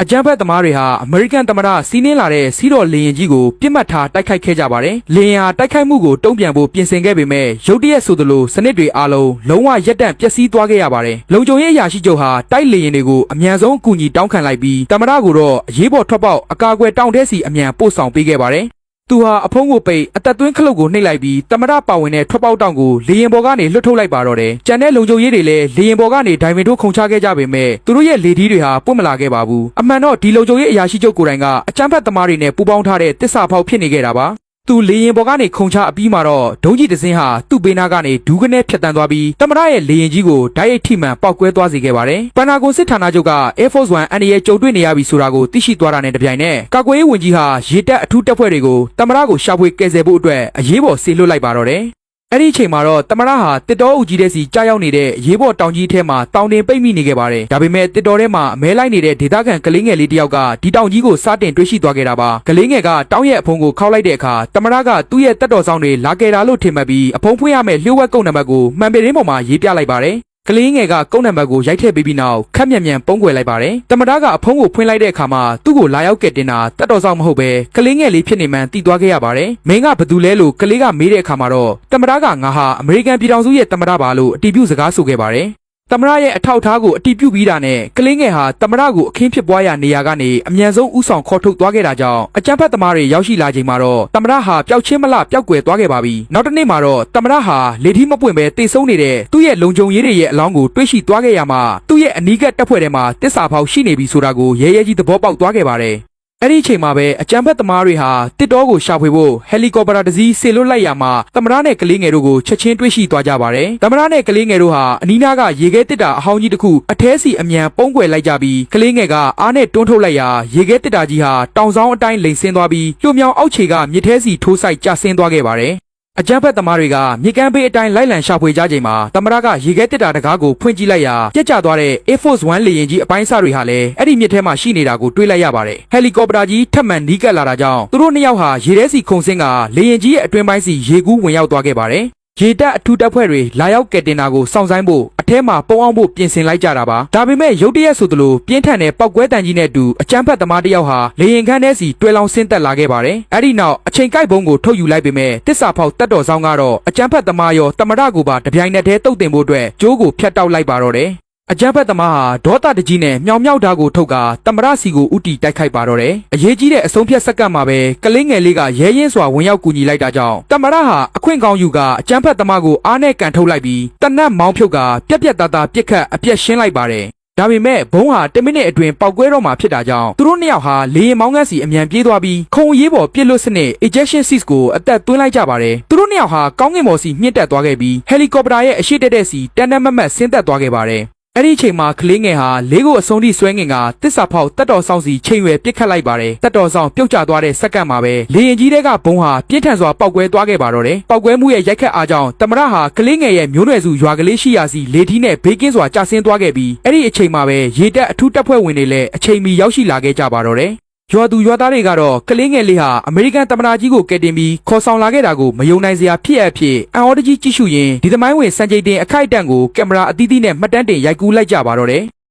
အကြမ်းဖက်သမားတွေဟာအမေရိကန်သမ္မတစီးနင်းလာတဲ့စီးတော်လေယာဉ်ကြီးကိုပြစ်မှတ်ထားတိုက်ခိုက်ခဲ့ကြပါတယ်။လေယာဉ်ဟာတိုက်ခိုက်မှုကိုတုံ့ပြန်ဖို့ပြင်ဆင်ခဲ့ပေမဲ့ရုတ်တရက်ဆိုသလိုစနစ်တွေအားလုံးလုံးဝရပ်တန့်ပျက်စီးသွားခဲ့ရပါတယ်။လုံခြုံရေးအရာရှိချုပ်ဟာတိုက်လေယာဉ်တွေကိုအမြန်ဆုံးအကူအညီတောင်းခံလိုက်ပြီးသမ္မတကိုတော့အရေးပေါ်ထွက်ပေါက်အကာအကွယ်တောင်ထဲစီအမြန်ပို့ဆောင်ပေးခဲ့ပါတယ်။သူဟာအဖုံးကိုပိတ်အသက်သွင်းခလုတ်ကိုနှိပ်လိုက်ပြီးသမ္မတပါဝင်တဲ့ထွက်ပေါက်တောင်ကိုလေယာဉ်ပေါ်ကနေလွှတ်ထုတ်လိုက်ပါတော့တယ်။ကျန်တဲ့လုံခြုံရေးတွေလည်းလေယာဉ်ပေါ်ကနေဒိုင်ဗင်တို့ခုန်ချခဲ့ကြပေမဲ့သူတို့ရဲ့လေထီးတွေဟာပွင့်မလာခဲ့ပါဘူး။အမှန်တော့ဒီလုံခြုံရေးအရာရှိချုပ်ကိုယ်တိုင်ကအကြမ်းဖက်သမားတွေနဲ့ပူးပေါင်းထားတဲ့တစ္ဆာဖောက်ဖြစ်နေခဲ့တာပါ။သူလေရင်ပေါ်ကနေခုန်ချအပြီးမှာတော့ဒုံးကြီးတစ်စင်းဟာသူ့ဘေးနားကနေဒူးကနေဖြတ်တန်းသွားပြီးသမ္မတရဲ့လေရင်ကြီးကိုဓာတ်ရိုက်ထိမှန်ပောက်ကွဲသွားစေခဲ့ပါတယ်။ပန်နာဂွန်စစ်ဌာနချုပ်က Air Force One အန်ဒီရဲ့ကြုံတွေ့နေရပြီဆိုတာကိုသိရှိသွားတာနဲ့တပြိုင်နက်ကာကွယ်ရေးဝန်ကြီးဟာရေတပ်အထူးတပ်ဖွဲ့တွေကိုသမ္မတကိုရှာဖွေကယ်ဆယ်ဖို့အတွက်အရေးပေါ်ဆေလွှတ်လိုက်ပါတော့တယ်။အဲ့ဒီအချိန်မှာတော့သမ္မတဟာတစ်တော်အုပ်ကြီးတဲ့စီကြားရောက်နေတဲ့ရေးပေါ်တောင်ကြီးထဲမှာတောင်တင်ပိတ်မိနေခဲ့ပါတယ်။ဒါပေမဲ့တစ်တော်ထဲမှာအမဲလိုက်နေတဲ့ဒေသခံကလေးငယ်လေးတစ်ယောက်ကဒီတောင်ကြီးကိုစတင်တွေ့ရှိသွားခဲ့တာပါ။ကလေးငယ်ကတောင်ရဲ့အဖုံးကိုခောက်လိုက်တဲ့အခါသမ္မတကသူ့ရဲ့တက်တော်ဆောင်တွေလာခဲ့တာလို့ထင်မှတ်ပြီးအဖုံးဖွင့်ရမယ့်လျှို့ဝှက်ကုန်းနံပါတ်ကိုမှန်ပေရင်းပေါ်မှာရေးပြလိုက်ပါတယ်။ကလေးငယ်ကကုန်းနံပါတ်ကိုရိုက်ထည့်ပေးပြီးနောက်ခက်မြန်ပုံကွယ်လိုက်ပါတယ်။သမ္မတကအဖုံးကိုဖွင့်လိုက်တဲ့အခါမှာသူ့ကိုလာရောက်ကဲတင်တာတက်တော်ဆောင်မဟုတ်ပဲကလေးငယ်လေးဖြစ်နေမှန်းသိသွားခဲ့ရပါတယ်။မင်းကဘသူလဲလို့ကလေးကမေးတဲ့အခါမှာတော့သမ္မတကငါဟာအမေရိကန်ပြည်ထောင်စုရဲ့သမ္မတပါလို့အတည်ပြုစကားဆိုခဲ့ပါတယ်။သမ္မတရဲ့အထောက်အထားကိုအတည်ပြုပြီးတာနဲ့ကလေးငယ်ဟာသမ္မတကိုအခင်းဖြစ်ပွားရာနေရာကနေအမြန်ဆုံးဥဆောင်ခေါ်ထုတ်သွားခဲ့တာကြောင့်အကြမ်းဖက်သမားတွေရောက်ရှိလာချိန်မှာတော့သမ္မတဟာပျောက်ချင်းမလပျောက်ကွယ်သွားခဲ့ပါပြီ။နောက်တစ်နေ့မှာတော့သမ္မတဟာလေထီးမပွင့်ပဲတိတ်ဆုံးနေတဲ့သူ့ရဲ့လုံခြုံရေးတွေရဲ့အလောင်းကိုတွေ့ရှိသွားခဲ့ရမှာသူ့ရဲ့အနီးကပ်တပ်ဖွဲ့ထဲမှာတစ္ဆာဖောက်ရှိနေပြီဆိုတာကိုရဲရဲကြီးသဘောပေါက်သွားခဲ့ပါတယ်။အဲ့ဒီအချိန်မှာပဲအကြမ်းဖက်သမားတွေဟာတစ်တော်ကိုရှာဖွေဖို့ဟယ်လီကော်ပတာတစ်စီးဆေလွတ်လိုက်ရမှာသမ္မတနဲ့ကလေးငယ်တို့ကိုချက်ချင်းတွေ့ရှိသွားကြပါတယ်။သမ္မတနဲ့ကလေးငယ်တို့ဟာအနီးနားကရေခဲတစ်တာအဟောင်းကြီးတစ်ခုအထဲစီအမြန်ပုံကွယ်လိုက်ကြပြီးကလေးငယ်ကအားနဲ့တွန်းထုတ်လိုက်ရာရေခဲတစ်တာကြီးဟာတောင်ဆောင်အတိုင်းလိမ်ဆင်းသွားပြီးလျှို့မြောင်အောက်ခြေကမြစ်ထဲစီထိုးဆိုင်ကျဆင်းသွားခဲ့ပါတယ်။အကြမ်းဖက်သမားတွေကမြေကမ်းဘေးအတိုင်းလိုက်လံရှာဖွေကြချိန်မှာသမ္မတကရေခဲတစ်တာတကားကိုဖွင့်ကြည့်လိုက်ရာပြက်ကျသွားတဲ့ Air Force One လေယာဉ်ကြီးအပိုင်းအစတွေဟာလည်းအဲ့ဒီမြစ်ထဲမှာရှိနေတာကိုတွေ့လိုက်ရပါတယ်။ဟယ်လီကော်ပတာကြီးထပ်မံနီးကပ်လာတာကြောင့်သူတို့နှစ်ယောက်ဟာရေထဲစီခုန်ဆင်းကလေယာဉ်ကြီးရဲ့အတွင်းပိုင်းစီရေကူးဝင်ရောက်သွားခဲ့ပါတယ်။ရေတပ်အထူးတပ်ဖွဲ့တွေလာရောက်ကယ်တင်တာကိုစောင့်ဆိုင်းဖို့အထဲမှာပုံအောင်ဖို့ပြင်ဆင်လိုက်ကြတာပါဒါပေမဲ့ရုတ်တရက်ဆိုသလိုပြင်းထန်တဲ့ပောက်ကွဲတန်ကြီးနဲ့အတူအကြမ်းဖက်သမားတစ်ယောက်ဟာလေရင်ခန်းထဲစီတွဲလောင်းဆင်းသက်လာခဲ့ပါတယ်အဲ့ဒီနောက်အချိန်ကိုက်ဘုံကိုထုတ်ယူလိုက်ပေမဲ့တစ္ဆာဖောက်တက်တော်ဆောင်ကတော့အကြမ်းဖက်သမားရောသမ္မတကိုပါတပြိုင်နက်တည်းတုတ်တင်ဖို့အတွက်ကြိုးကိုဖျက်တောက်လိုက်ပါတော့တယ်အကြမ်းဖက်သမားဟာဒေါသတကြီးနဲ့မြောင်မြောက်ဓာတ်ကိုထုတ်ကာသမ္မတစီကိုဥတီတိုက်ခိုက်ပါတော့တယ်။အရေးကြီးတဲ့အဆုံးဖြတ်စက္ကန့်မှာပဲကလေးငယ်လေးကရဲရင်းစွာဝင်ရောက်ကူညီလိုက်တာကြောင့်သမ္မတဟာအခွင့်ကောင်းယူကအကြမ်းဖက်သမားကိုအားနဲ့ကန်ထုတ်လိုက်ပြီးတနက်မောင်းဖြုတ်ကပြက်ပြက်သားသားပြစ်ခတ်အပြက်ရှင်းလိုက်ပါတယ်။ဒါပေမဲ့ဘုံဟာ10မိနစ်အတွင်းပောက်ကွဲတော့မှာဖြစ်တာကြောင့်သူတို့နှစ်ယောက်ဟာလေရင်မောင်းငန်းစီအမြန်ပြေးသွားပြီးခုံရေးပေါ်ပြစ်လွတ်စနစ် ejection seat ကိုအသက်သွင်းလိုက်ကြပါတယ်။သူတို့နှစ်ယောက်ဟာကောင်းကင်ပေါ်စီမြင့်တက်သွားခဲ့ပြီးဟယ်လီကော်ပတာရဲ့အရှိတက်တဲ့စီတန်းတန်းမတ်မတ်ဆင်းသက်သွားခဲ့ပါတယ်။အဲ့ဒီအချိန်မှာကလေးငယ်ဟာလေးကိုအဆုံးထိဆွဲငင်ကတစ္ဆာဖောက်တက်တော်ဆောင်စီချိန်ရွယ်ပစ်ခတ်လိုက်ပါတယ်တက်တော်ဆောင်ပြုတ်ကျသွားတဲ့စက္ကန့်မှာပဲလေရင်ကြီးတွေကဘုံဟာပြင်းထန်စွာပောက်ကွဲသွားခဲ့ပါတော့တယ်ပောက်ကွဲမှုရဲ့ရိုက်ခတ်အားကြောင့်သမ္မတဟာကလေးငယ်ရဲ့မျိုးနွယ်စုရွာကလေးရှိရာစီလေထီးနဲ့ဘေးကင်းစွာကျဆင်းသွားခဲ့ပြီးအဲ့ဒီအချိန်မှာပဲရေတပ်အထူးတပ်ဖွဲ့ဝင်တွေလည်းအချိန်မီရောက်ရှိလာခဲ့ကြပါတော့တယ်ရွာသူရွာသားတွေကတော့ကလေးငယ်လေးဟာအမေရိကန်သမ္မတကြီးကိုကယ်တင်ပြီးခေါ်ဆောင်လာခဲ့တာကိုမယုံနိုင်စရာဖြစ်အပ်ဖြစ်အံ့ဩတကြီးကြည့်ရှုရင်းဒီသမိုင်းဝင်စံချိန်တင်အခိုက်အတန့်ကိုကင်မရာအသီးသီးနဲ့မှတ်တမ်းတင်ရိုက်ကူးလိုက်ကြပါတော့တယ်